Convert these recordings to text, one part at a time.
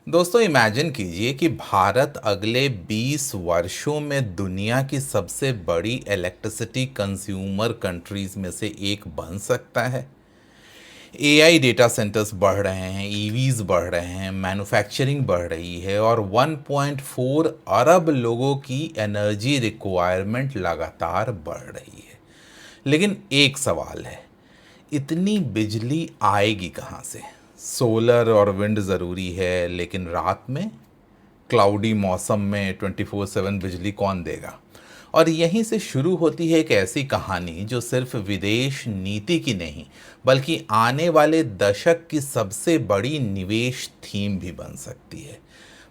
दोस्तों इमेजिन कीजिए कि भारत अगले 20 वर्षों में दुनिया की सबसे बड़ी इलेक्ट्रिसिटी कंज्यूमर कंट्रीज में से एक बन सकता है। एआई डेटा सेंटर्स बढ़ रहे हैं, ईवीज बढ़ रहे हैं, मैन्युफैक्चरिंग बढ़ रही है और 1.4 अरब लोगों की एनर्जी रिक्वायरमेंट लगातार बढ़ रही है। लेकिन एक सवाल है, इतनी बिजली आएगी कहाँ से? सोलर और विंड ज़रूरी है, लेकिन रात में क्लाउडी मौसम में 24/7 बिजली कौन देगा? और यहीं से शुरू होती है एक ऐसी कहानी जो सिर्फ विदेश नीति की नहीं, बल्कि आने वाले दशक की सबसे बड़ी निवेश थीम भी बन सकती है।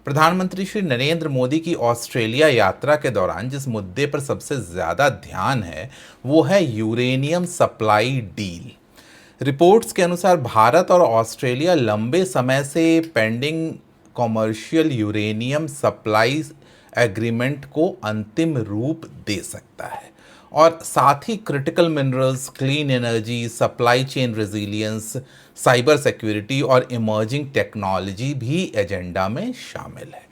प्रधानमंत्री श्री नरेंद्र मोदी की ऑस्ट्रेलिया यात्रा के दौरान जिस मुद्दे पर सबसे ज़्यादा ध्यान है, वो है यूरेनियम सप्लाई डील। रिपोर्ट्स के अनुसार भारत और ऑस्ट्रेलिया लंबे समय से pending commercial uranium supply agreement को अंतिम रूप दे सकता है और साथ ही critical minerals, clean energy, supply chain resilience, cyber security और इमर्जिंग टेक्नोलॉजी भी एजेंडा में शामिल है।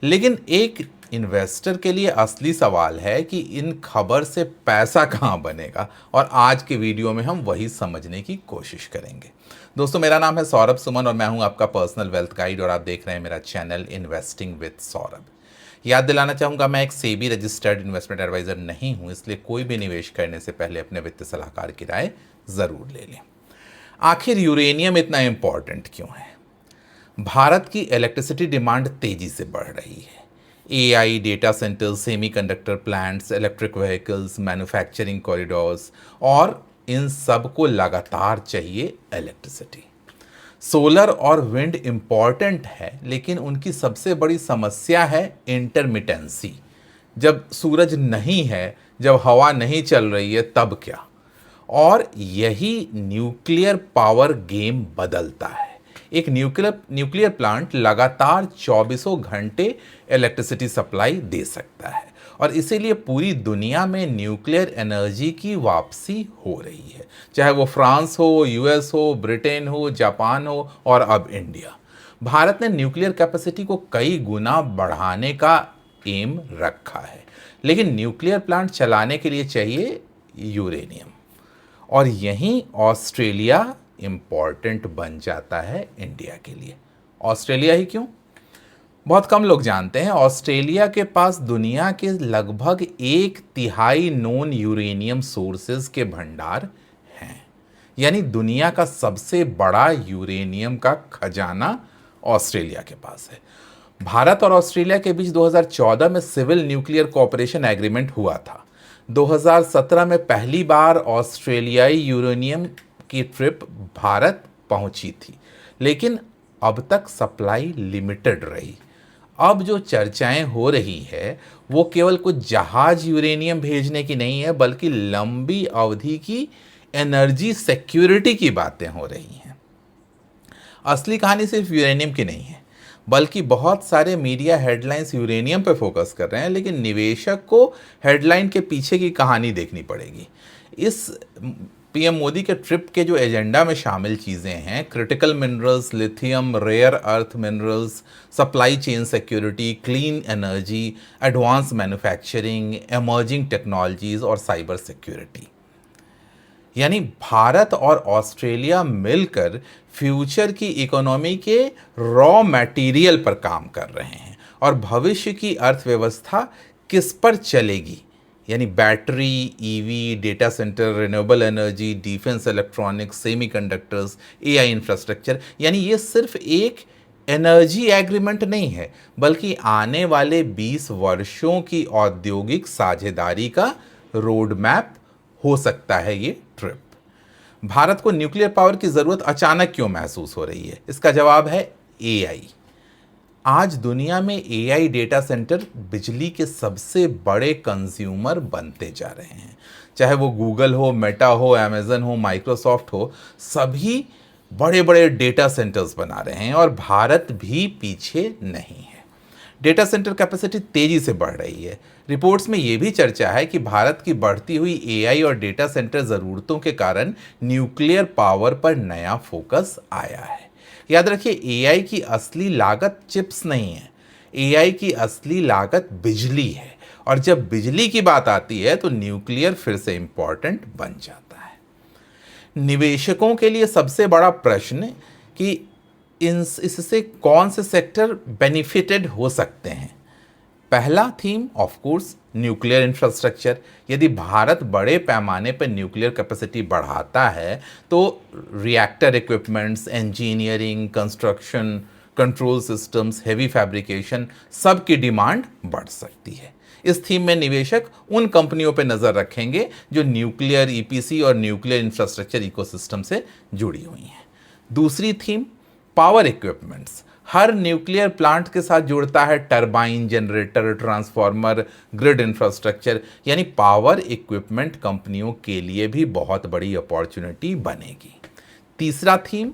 लेकिन एक इन्वेस्टर के लिए असली सवाल है कि इन खबर से पैसा कहाँ बनेगा, और आज के वीडियो में हम वही समझने की कोशिश करेंगे। दोस्तों मेरा नाम है सौरभ सुमन और मैं हूं आपका पर्सनल वेल्थ गाइड और आप देख रहे हैं मेरा चैनल इन्वेस्टिंग विद सौरभ। याद दिलाना चाहूँगा, मैं एक सेबी रजिस्टर्ड इन्वेस्टमेंट एडवाइज़र नहीं हूँ, इसलिए कोई भी निवेश करने से पहले अपने वित्तीय सलाहकार की राय ज़रूर ले लें। आखिर यूरेनियम इतना इम्पॉर्टेंट क्यों है? भारत की इलेक्ट्रिसिटी डिमांड तेज़ी से बढ़ रही है। AI, data centres, semiconductor plants, electric vehicles, manufacturing corridors, और इन सब को लगातार चाहिए इलेक्ट्रिसिटी। सोलर और विंड इम्पॉर्टेंट है, लेकिन उनकी सबसे बड़ी समस्या है इंटरमिटेंसी। जब सूरज नहीं है, जब हवा नहीं चल रही है, तब क्या? और यही न्यूक्लियर पावर गेम बदलता है। एक न्यूक्लियर प्लांट लगातार 24 घंटे इलेक्ट्रिसिटी सप्लाई दे सकता है और इसीलिए पूरी दुनिया में न्यूक्लियर एनर्जी की वापसी हो रही है, चाहे वो फ्रांस हो, यूएस हो, ब्रिटेन हो, जापान हो और अब इंडिया। भारत ने न्यूक्लियर कैपेसिटी को कई गुना बढ़ाने का एम रखा है, लेकिन न्यूक्लियर प्लांट चलाने के लिए चाहिए यूरेनियम, और यहीं ऑस्ट्रेलिया इम्पॉर्टेंट बन जाता है इंडिया के लिए। ऑस्ट्रेलिया ही क्यों? बहुत कम लोग जानते हैं, ऑस्ट्रेलिया के पास दुनिया के लगभग 1/3 नॉन यूरेनियम सोर्सेज के भंडार हैं। यानी दुनिया का सबसे बड़ा यूरेनियम का खजाना ऑस्ट्रेलिया के पास है। भारत और ऑस्ट्रेलिया के बीच 2014 में सिविल न्यूक्लियर कोऑपरेशन एग्रीमेंट हुआ था। 2017 में पहली बार ऑस्ट्रेलियाई यूरेनियम की ट्रिप भारत पहुंची थी, लेकिन अब तक सप्लाई लिमिटेड रही। अब जो चर्चाएं हो रही है वो केवल कुछ जहाज यूरेनियम भेजने की नहीं है, बल्कि लंबी अवधि की एनर्जी सिक्योरिटी की बातें हो रही हैं। असली कहानी सिर्फ यूरेनियम की नहीं है, बल्कि बहुत सारे मीडिया हेडलाइंस यूरेनियम पर फोकस कर रहे हैं, लेकिन निवेशक को हेडलाइन के पीछे की कहानी देखनी पड़ेगी। इस पीएम मोदी के ट्रिप के जो एजेंडा में शामिल चीज़ें हैं, critical minerals, lithium, rare earth minerals, supply chain security, clean energy, advance manufacturing, emerging technologies और साइबर सिक्योरिटी। यानी भारत और ऑस्ट्रेलिया मिलकर फ्यूचर की इकोनॉमी के रॉ मटेरियल पर काम कर रहे हैं, और भविष्य की अर्थव्यवस्था किस पर चलेगी, यानी battery, EV, data centre, renewable energy, defence electronics, semiconductors, AI infrastructure. यानी ये सिर्फ एक एनर्जी एग्रीमेंट नहीं है, बल्कि आने वाले 20 वर्षों की औद्योगिक साझेदारी का रोड मैप हो सकता है ये ट्रिप। भारत को न्यूक्लियर पावर की ज़रूरत अचानक क्यों महसूस हो रही है? इसका जवाब है एआई। आज दुनिया में एआई डेटा सेंटर बिजली के सबसे बड़े कंज्यूमर बनते जा रहे हैं। चाहे वो गूगल हो, मेटा हो, अमेजन हो, माइक्रोसॉफ्ट हो, सभी बड़े बड़े डेटा सेंटर्स बना रहे हैं और भारत भी पीछे नहीं है। डेटा सेंटर कैपेसिटी तेज़ी से बढ़ रही है। रिपोर्ट्स में ये भी चर्चा है कि भारत की बढ़ती हुई एआई और डेटा सेंटर ज़रूरतों के कारण न्यूक्लियर पावर पर नया फोकस आया है। याद रखिए, एआई की असली लागत चिप्स नहीं है, एआई की असली लागत बिजली है। और जब बिजली की बात आती है तो न्यूक्लियर फिर से इंपॉर्टेंट बन जाता है। निवेशकों के लिए सबसे बड़ा प्रश्न कि इससे कौन से सेक्टर बेनिफिटेड हो सकते हैं। पहला theme of course nuclear infrastructure. यदि भारत बड़े पैमाने पर न्यूक्लियर कैपेसिटी बढ़ाता है तो reactor equipments, engineering, construction, control systems, heavy fabrication, सब की डिमांड बढ़ सकती है। इस थीम में निवेशक उन कंपनियों पर नजर रखेंगे जो न्यूक्लियर ईपीसी और न्यूक्लियर इंफ्रास्ट्रक्चर इकोसिस्टम से जुड़ी हुई हैं। दूसरी थीम पावर इक्विपमेंट्स। हर न्यूक्लियर प्लांट के साथ जुड़ता है turbine, generator, transformer, grid infrastructure, यानी पावर इक्विपमेंट कंपनियों के लिए भी बहुत बड़ी अपॉर्चुनिटी बनेगी। तीसरा थीम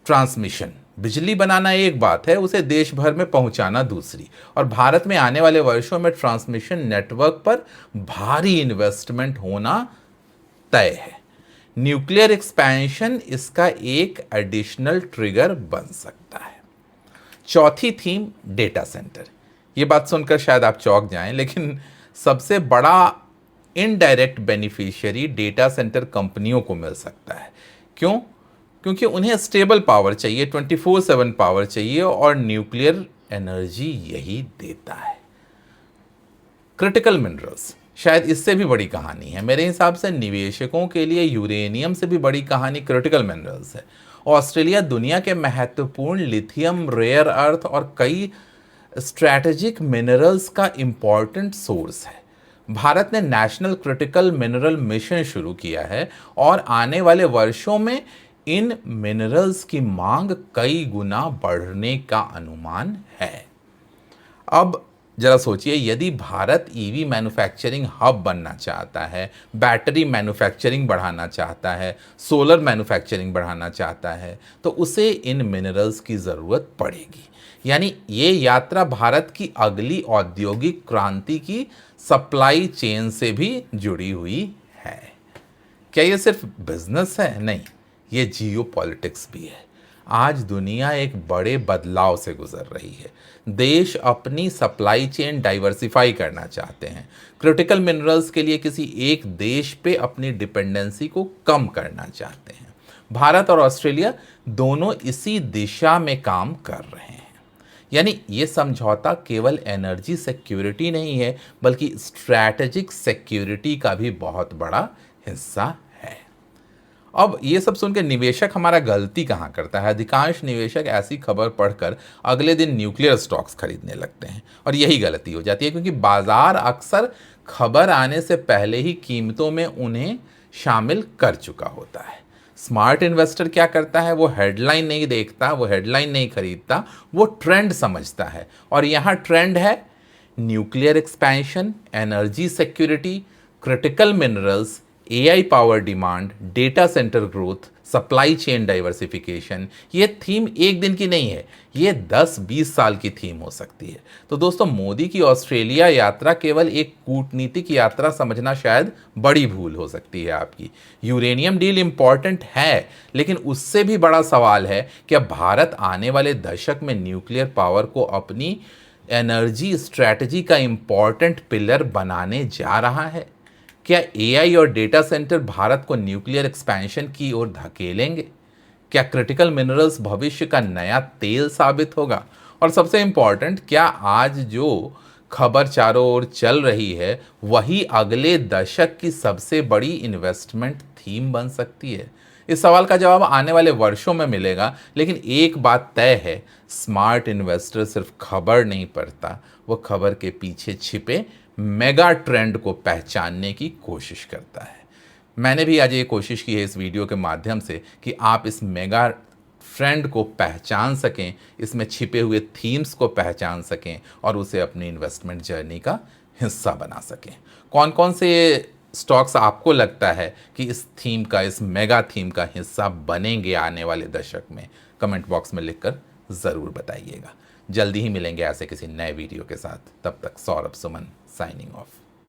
ट्रांसमिशन। बिजली बनाना एक बात है, उसे देश भर में पहुंचाना दूसरी। और भारत में आने वाले वर्षों में ट्रांसमिशन नेटवर्क पर भारी इन्वेस्टमेंट होना तय है। न्यूक्लियर एक्सपेंशन इसका एक एडिशनल ट्रिगर बन सकता है। चौथी थीम डेटा सेंटर। ये बात सुनकर शायद आप चौंक जाएं, लेकिन सबसे बड़ा इनडायरेक्ट बेनिफिशियरी डेटा सेंटर कंपनियों को मिल सकता है। क्यों? क्योंकि उन्हें स्टेबल पावर चाहिए, 24/7 पावर चाहिए, और न्यूक्लियर एनर्जी यही देता है। क्रिटिकल मिनरल्स, शायद इससे भी बड़ी कहानी है। मेरे हिसाब से निवेशकों के लिए यूरेनियम से भी बड़ी कहानी क्रिटिकल मिनरल्स है। ऑस्ट्रेलिया दुनिया के महत्वपूर्ण लिथियम, रेयर अर्थ और कई स्ट्रैटेजिक मिनरल्स का इंपॉर्टेंट सोर्स है। भारत ने नेशनल क्रिटिकल मिनरल मिशन शुरू किया है और आने वाले वर्षों में इन मिनरल्स की मांग कई गुना बढ़ने का अनुमान है। अब जरा सोचिए, यदि भारत ईवी मैन्युफैक्चरिंग हब बनना चाहता है, बैटरी मैन्युफैक्चरिंग बढ़ाना चाहता है, सोलर मैन्युफैक्चरिंग बढ़ाना चाहता है, तो उसे इन मिनरल्स की ज़रूरत पड़ेगी। यानी ये यात्रा भारत की अगली औद्योगिक क्रांति की सप्लाई चेन से भी जुड़ी हुई है। क्या ये सिर्फ बिजनेस है? नहीं, ये जियोपॉलिटिक्स भी है। आज दुनिया एक बड़े बदलाव से गुजर रही है। देश अपनी सप्लाई चेन डाइवर्सिफाई करना चाहते हैं, क्रिटिकल मिनरल्स के लिए किसी एक देश पे अपनी डिपेंडेंसी को कम करना चाहते हैं। भारत और ऑस्ट्रेलिया दोनों इसी दिशा में काम कर रहे हैं। यानी ये समझौता केवल एनर्जी सिक्योरिटी नहीं है, बल्कि स्ट्रैटेजिक सिक्योरिटी का भी बहुत बड़ा हिस्सा है। अब ये सब सुनकर निवेशक हमारा गलती कहाँ करता है? अधिकांश निवेशक ऐसी खबर पढ़कर अगले दिन न्यूक्लियर स्टॉक्स खरीदने लगते हैं, और यही गलती हो जाती है, क्योंकि बाजार अक्सर खबर आने से पहले ही कीमतों में उन्हें शामिल कर चुका होता है। स्मार्ट इन्वेस्टर क्या करता है? वो हेडलाइन नहीं देखता, वो हेडलाइन नहीं खरीदता, वो ट्रेंड समझता है। और यहाँ ट्रेंड है nuclear expansion, energy security, critical minerals, AI power demand, data centre growth, supply chain diversification. ये थीम एक दिन की नहीं है, ये 10-20 साल की थीम हो सकती है। तो दोस्तों, मोदी की ऑस्ट्रेलिया यात्रा केवल एक कूटनीतिक यात्रा समझना शायद बड़ी भूल हो सकती है आपकी। यूरेनियम डील इंपॉर्टेंट है, लेकिन उससे भी बड़ा सवाल है क्या भारत आने वाले दशक में न्यूक्लियर पावर को अपनी एनर्जी स्ट्रैटेजी का इंपॉर्टेंट पिलर बनाने जा रहा है? क्या एआई और डेटा सेंटर भारत को न्यूक्लियर एक्सपेंशन की ओर धकेलेंगे? क्या क्रिटिकल मिनरल्स भविष्य का नया तेल साबित होगा? और सबसे इंपॉर्टेंट, क्या आज जो खबर चारों ओर चल रही है वही अगले दशक की सबसे बड़ी इन्वेस्टमेंट थीम बन सकती है? इस सवाल का जवाब आने वाले वर्षों में मिलेगा, लेकिन एक बात तय है, स्मार्ट इन्वेस्टर सिर्फ खबर नहीं पढ़ता, वो खबर के पीछे छिपे मेगा ट्रेंड को पहचानने की कोशिश करता है। मैंने भी आज ये कोशिश की है इस वीडियो के माध्यम से कि आप इस मेगा ट्रेंड को पहचान सकें, इसमें छिपे हुए थीम्स को पहचान सकें और उसे अपनी इन्वेस्टमेंट जर्नी का हिस्सा बना सकें। कौन कौन से स्टॉक्स आपको लगता है कि इस थीम का, इस मेगा थीम का हिस्सा बनेंगे आने वाले दशक में? कमेंट बॉक्स में लिखकर ज़रूर बताइएगा। जल्दी ही मिलेंगे ऐसे किसी नए वीडियो के साथ। तब तक सौरभ सुमन साइनिंग ऑफ।